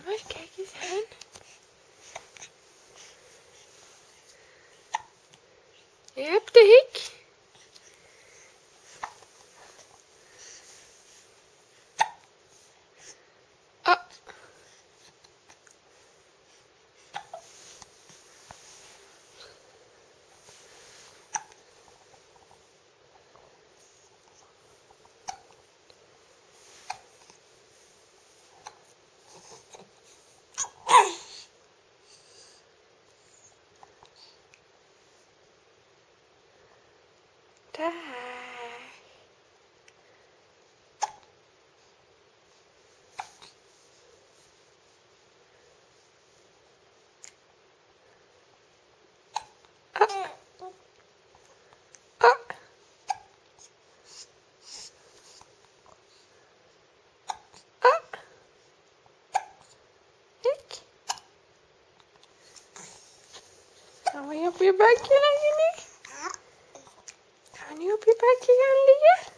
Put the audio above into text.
maar eens kijk eens aan. Je hebt de hik. Oh. Dag. Oh. Oh. Oh. Hik. Gaan we op je buikje liggen nu? Gaan we nu op je buikje gaan liggen?